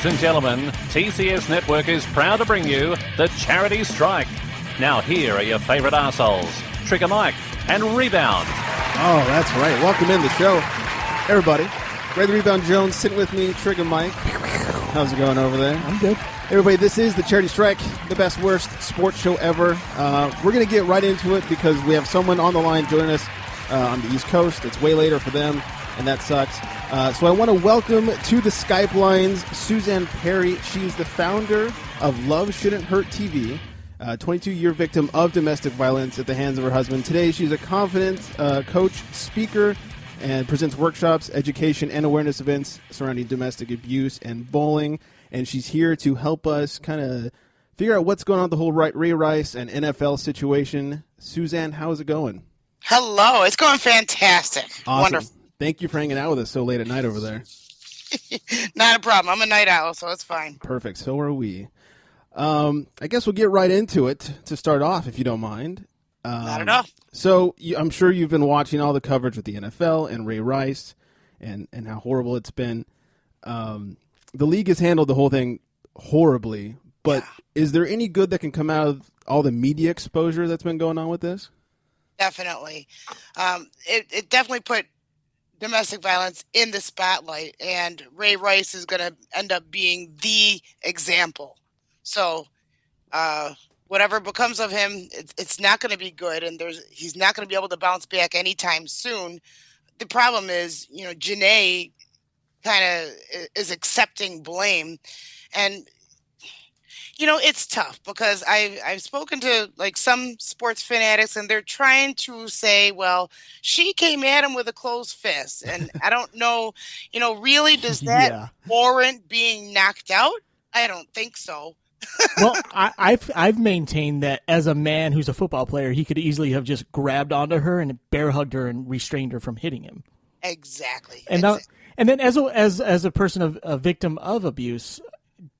Ladies and gentlemen, TCS Network is proud to bring you the Charity Strike. Now here are your favourite arseholes, Trigger Mike and Rebound. Oh, that's right. Welcome in the show, everybody. Ray the Rebound Jones sitting with me, Trigger Mike. How's it going over there? I'm good. Everybody, this is the Charity Strike, the best, worst sports show ever. We're going to get right into it because we have someone on the line joining us on the East Coast. It's way later for them, and that sucks. So I want to welcome to the Skype lines Suzanne Perry. She's the founder of Love Shouldn't Hurt TV, 22-year victim of domestic violence at the hands of her husband. Today, she's a confident coach, speaker, and presents workshops, education, and awareness events surrounding domestic abuse and bullying. And she's here to help us kind of figure out what's going on with the whole Ray Rice and NFL situation. Suzanne, how's it going? Hello. It's going fantastic. Awesome. Wonderful. Thank you for hanging out with us so late at night over there. Not a problem. I'm a night owl, so it's fine. Perfect. So are we. I guess we'll get right into it to start off, if you don't mind. Not at all. So I'm sure you've been watching all the coverage with the NFL and Ray Rice and how horrible it's been. The league has handled the whole thing horribly, but is there any good that can come out of all the media exposure that's been going on with this? Definitely. It definitely put domestic violence in the spotlight, and Ray Rice is going to end up being the example. So whatever becomes of him, it's not going to be good, and he's not going to be able to bounce back anytime soon. The problem is, Janae kind of is accepting blame, and it's tough because I've spoken to like some sports fanatics, and they're trying to say, well, she came at him with a closed fist, and I don't know, really does that warrant being knocked out? I don't think so. Well, I've maintained that as a man who's a football player, he could easily have just grabbed onto her and bear hugged her and restrained her from hitting him. Exactly. And then as a person of a victim of abuse,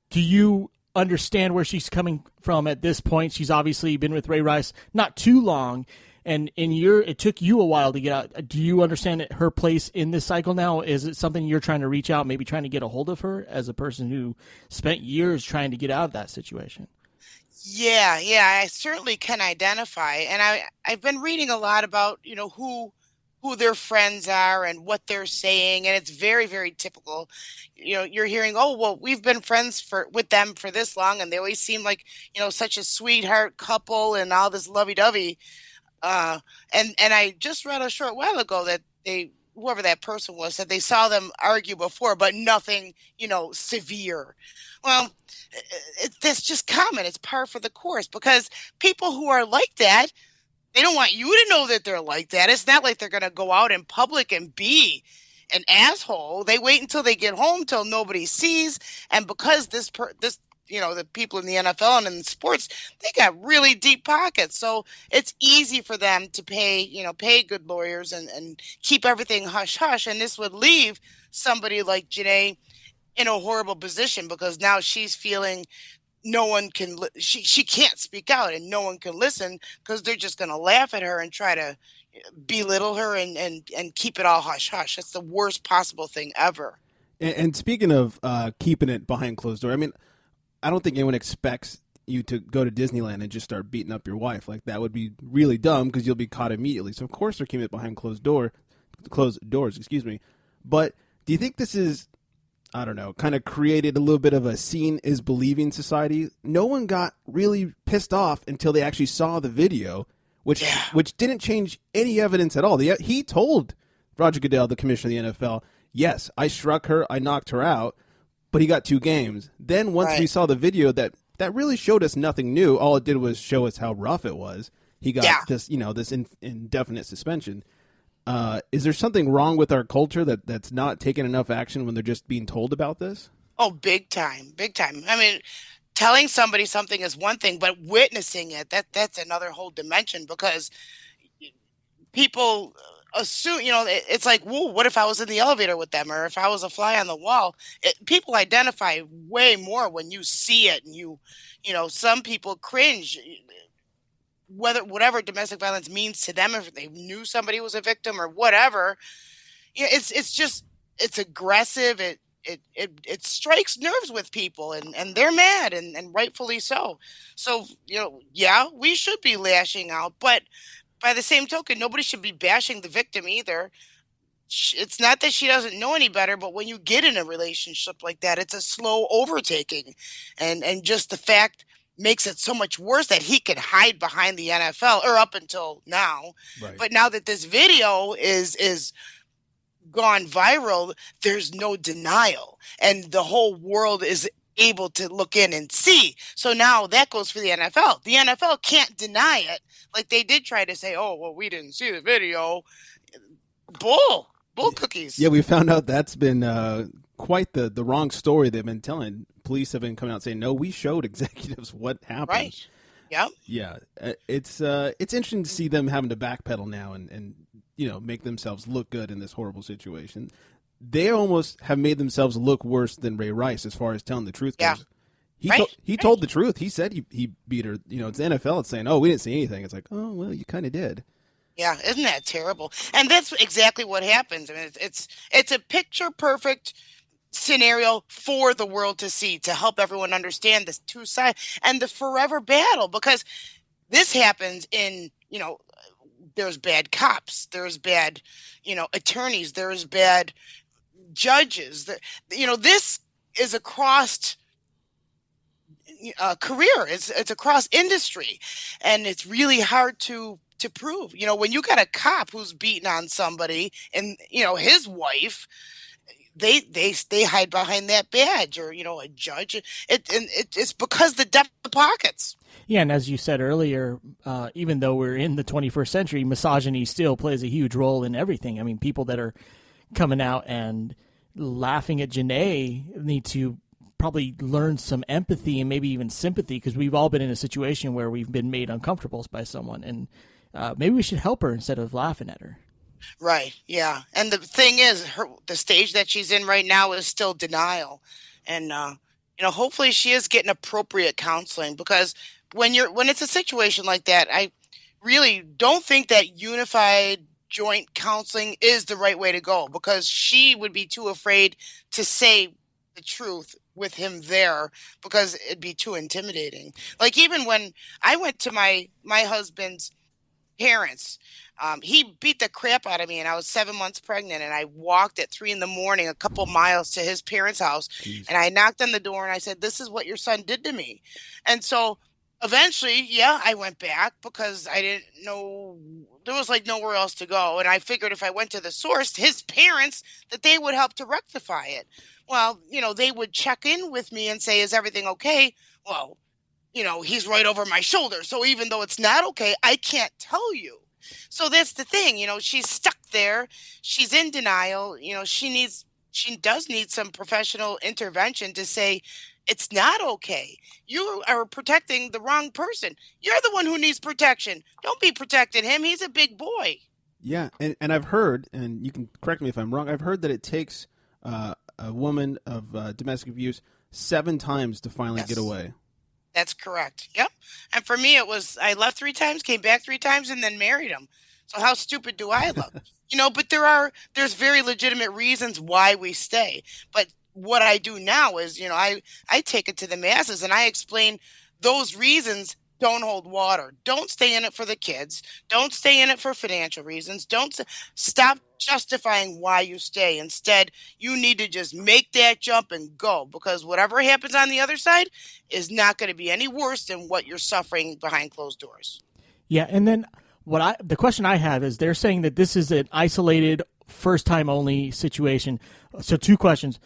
do you understand where she's coming from at this point? She's obviously been with Ray Rice not too long, and it took you a while to get out. Do you understand her place in this cycle now? Is it something you're trying to reach out, maybe trying to get a hold of her as a person who spent years trying to get out of that situation? Yeah, I certainly can identify, and I've been reading a lot about who their friends are and what they're saying, and it's very, very typical. You're hearing, oh, well, we've been friends with them for this long, and they always seem like such a sweetheart couple and all this lovey-dovey. And I just read a short while ago that whoever that person was, said they saw them argue before, but nothing severe. Well, that's just common. It's par for the course, because people who are like that, they don't want you to know that they're like that. It's not like they're going to go out in public and be an asshole. They wait until they get home, till nobody sees. And because the people in the NFL and in sports, they got really deep pockets. So it's easy for them to pay good lawyers and keep everything hush hush. And this would leave somebody like Janae in a horrible position, because now she's feeling no one can, she can't speak out, and no one can listen because they're just going to laugh at her and try to belittle her and keep it all hush hush. That's the worst possible thing ever. And speaking of keeping it behind closed door, I mean, I don't think anyone expects you to go to Disneyland and just start beating up your wife. Like, that would be really dumb because you'll be caught immediately. So of course they're keeping it behind closed doors, But do you think this is, I don't know, kind of created a little bit of a seeing is believing society? No one got really pissed off until they actually saw the video, which didn't change any evidence at all. He told Roger Goodell, the commissioner of the NFL, yes, I struck her, I knocked her out, but he got 2 games. Then once we saw the video, that really showed us nothing new. All it did was show us how rough it was. He got this indefinite suspension. Is there something wrong with our culture that's not taking enough action when they're just being told about this? Oh, big time, big time. I mean, telling somebody something is one thing, but witnessing it, that's another whole dimension, because people assume, it's like, whoa, what if I was in the elevator with them, or if I was a fly on the wall? People identify way more when you see it, and some people cringe. Whatever domestic violence means to them, if they knew somebody was a victim or whatever, it's aggressive. it strikes nerves with people, and they're mad, and rightfully so. So, yeah, we should be lashing out, but by the same token, nobody should be bashing the victim either. It's not that she doesn't know any better, but when you get in a relationship like that, it's a slow overtaking, and just the fact makes it so much worse that he could hide behind the NFL, or up until now. Right. But now that this video is gone viral, there's no denial, and the whole world is able to look in and see. So now that goes for the NFL. The NFL can't deny it, like they did try to say, "Oh, well, we didn't see the video." Bull cookies. Yeah, we found out that's been quite the wrong story they've been telling. Police have been coming out saying, "No, we showed executives what happened." Right. Yep. Yeah, it's interesting to see them having to backpedal now and make themselves look good in this horrible situation. They almost have made themselves look worse than Ray Rice as far as telling the truth goes. Yeah. He told the truth. He said he beat her. It's the NFL. It's saying, "Oh, we didn't see anything." It's like, "Oh, well, you kind of did." Yeah, isn't that terrible? And that's exactly what happens. I mean, it's a picture perfect scenario for the world to see, to help everyone understand the two sides and the forever battle, because this happens in, there's bad cops, there's bad, attorneys, there's bad judges. This is across career. It's across industry, and it's really hard to prove. When you got a cop who's beating on somebody and his wife, they hide behind that badge, or a judge. It's because the depth of the pockets. Yeah, and as you said earlier, even though we're in the 21st century, misogyny still plays a huge role in everything. I mean, people that are coming out and laughing at Janae need to probably learn some empathy and maybe even sympathy, because we've all been in a situation where we've been made uncomfortable by someone, and maybe we should help her instead of laughing at her. Right. Yeah. And the thing is, the stage that she's in right now is still denial, and hopefully she is getting appropriate counseling, because when it's a situation like that, I really don't think that unified joint counseling is the right way to go, because she would be too afraid to say the truth with him there, because it'd be too intimidating. Like, even when I went to my husband's parents, he beat the crap out of me, and I was 7 months pregnant, and I walked at 3 a.m, a couple miles to his parents' house. Jeez. And I knocked on the door and I said, "This is what your son did to me." And so eventually, I went back, because I didn't know, there was like nowhere else to go. And I figured if I went to the source, his parents, that they would help to rectify it. Well, they would check in with me and say, "Is everything okay?" Well, he's right over my shoulder. So even though it's not okay, I can't tell you. So that's the thing, she's stuck there. She's in denial. She does need some professional intervention to say, it's not okay. You are protecting the wrong person. You're the one who needs protection. Don't be protecting him. He's a big boy. Yeah. And I've heard, and you can correct me if I'm wrong, I've heard that it takes a woman of domestic abuse 7 times to finally get away. That's correct. Yep. And for me, it was, I left 3 times, came back 3 times, and then married him. So how stupid do I look? But there's very legitimate reasons why we stay. But what I do now is, I take it to the masses, and I explain those reasons don't hold water. Don't stay in it for the kids. Don't stay in it for financial reasons. Stop justifying why you stay. Instead, you need to just make that jump and go, because whatever happens on the other side is not going to be any worse than what you're suffering behind closed doors. Yeah, and then the question I have is, they're saying that this is an isolated, first-time only situation. So 2 questions.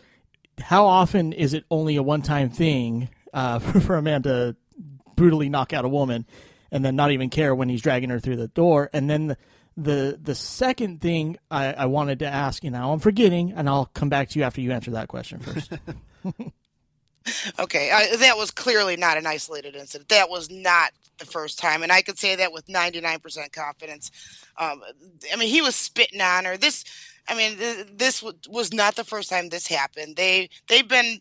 How often is it only a one-time thing for a man to brutally knock out a woman and then not even care when he's dragging her through the door? And then the second thing I wanted to ask, now I'm forgetting, and I'll come back to you after you answer that question first. Okay, that was clearly not an isolated incident. That was not the first time, and I could say that with 99% confidence. He was spitting on her. This was not the first time this happened. They've been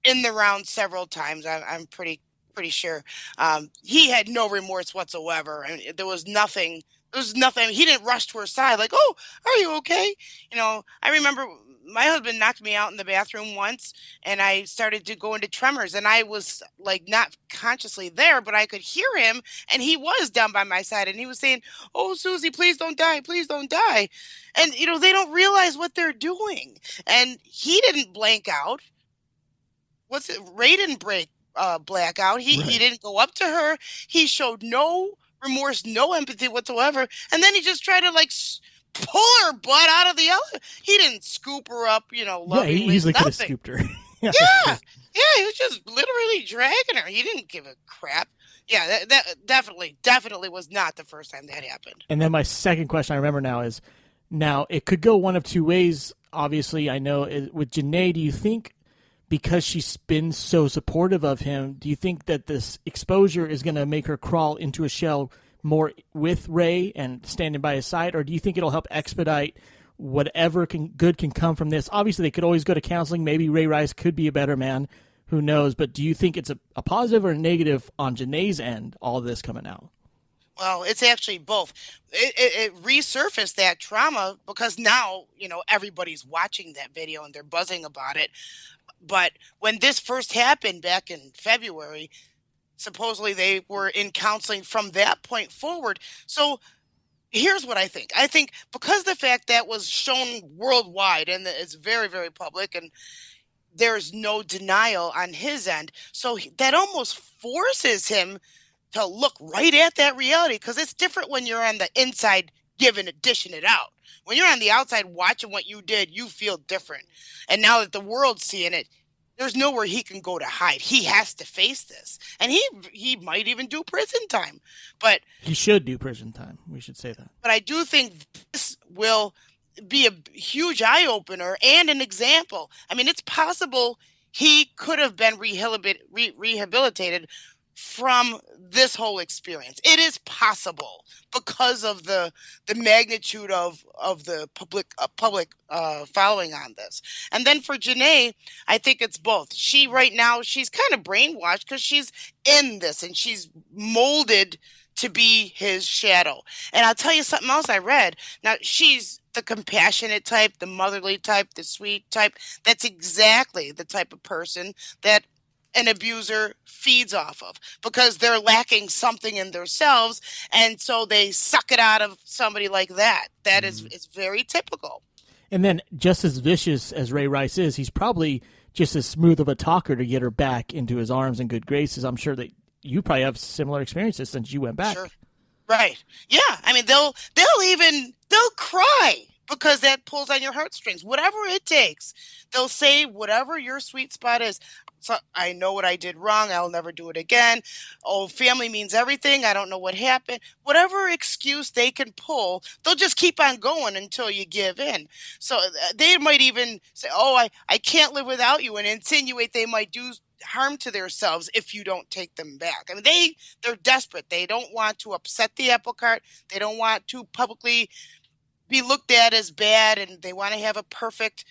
in the round several times. I'm pretty sure. He had no remorse whatsoever. There was nothing There's nothing. He didn't rush to her side like, "Oh, are you okay?" I remember my husband knocked me out in the bathroom once, and I started to go into tremors, and I was like not consciously there, but I could hear him, and he was down by my side, and he was saying, "Oh, Susie, please don't die, please don't die," and they don't realize what they're doing, and he didn't blank out. Ray didn't black out. He didn't go up to her. He showed no remorse, no empathy whatsoever. And then he just tried to pull her butt out of the elevator. He didn't scoop her up, lovingly. Yeah, he easily could have scooped her. Yeah, he was just literally dragging her. He didn't give a crap. Yeah, that definitely was not the first time that happened. And then my second question I remember now is, it could go one of two ways. Obviously, I know with Janae, do you think because she's been so supportive of him, do you think that this exposure is going to make her crawl into a shell more with Ray and standing by his side, or do you think it'll help expedite whatever good can come from this? Obviously, they could always go to counseling. Maybe Ray Rice could be a better man. Who knows? But do you think it's a positive or a negative on Janae's end, all of this coming out? Well, it's actually both. It resurfaced that trauma because now, everybody's watching that video and they're buzzing about it. But when this first happened back in February, supposedly they were in counseling from that point forward. So here's what I think. I think because the fact that was shown worldwide and it's very, very public and there's no denial on his end. So that almost forces him to look right at that reality, because it's different when you're on the inside dishing it out. When you're on the outside watching what you did, you feel different. And now that the world's seeing it, there's nowhere he can go to hide. He has to face this. And he might even do prison time. But he should do prison time. We should say that. But I do think this will be a huge eye-opener and an example. I mean, it's possible he could have been rehabilitated from this whole experience. It is possible because of the magnitude of the public following on this. And then for Janae, I think it's both. Right now she's kind of brainwashed because she's in this and she's molded to be his shadow. And I'll tell you something else I read. Now, she's the compassionate type, the motherly type, the sweet type. That's exactly the type of person that an abuser feeds off of, because they're lacking something in themselves, and so they suck it out of somebody like that. That is very typical. And then just as vicious as Ray Rice is, he's probably just as smooth of a talker to get her back into his arms and good graces. I'm sure that you probably have similar experiences since you went back. Sure. Right. Yeah. I mean, they'll cry because that pulls on your heartstrings. Whatever it takes, they'll say whatever your sweet spot is. So I know what I did wrong. I'll never do it again. Oh, family means everything. I don't know what happened. Whatever excuse they can pull, they'll just keep on going until you give in. So they might even say, oh, I can't live without you, and insinuate they might do harm to themselves if you don't take them back. I mean, they're desperate. They don't want to upset the apple cart. They don't want to publicly be looked at as bad, and they want to have a perfect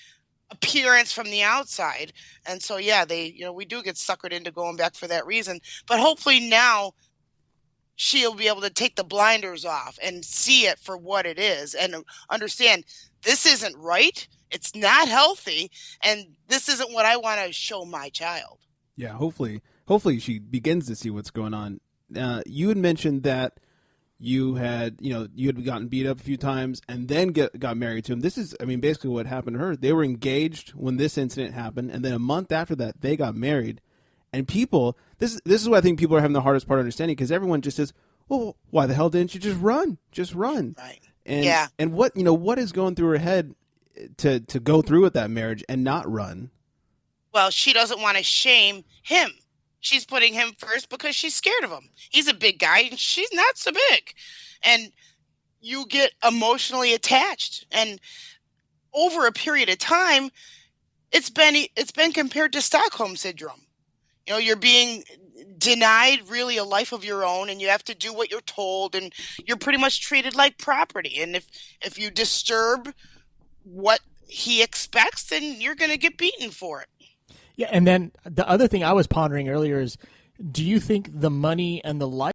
appearance from the outside. And so, yeah, we do get suckered into going back for that reason. But hopefully now she'll be able to take the blinders off and see it for what it is and understand this isn't right. It's not healthy. And this isn't what I want to show my child. Yeah, hopefully she begins to see what's going on. You had mentioned that you had gotten beat up a few times and then got married to him. This is, basically what happened to her. They were engaged when this incident happened, and then a month after that, they got married. And people, this is what I think people are having the hardest part understanding, because everyone just says, well, why the hell didn't you just run? Just run. Right. And, yeah. And what is going through her head to go through with that marriage and not run? Well, she doesn't want to shame him. She's putting him first because she's scared of him. He's a big guy and she's not so big. And you get emotionally attached. And over a period of time, it's been compared to Stockholm syndrome. You're being denied really a life of your own, and you have to do what you're told, and you're pretty much treated like property. And if you disturb what he expects, then you're going to get beaten for it. Yeah, and then the other thing I was pondering earlier is, do you think the money and the life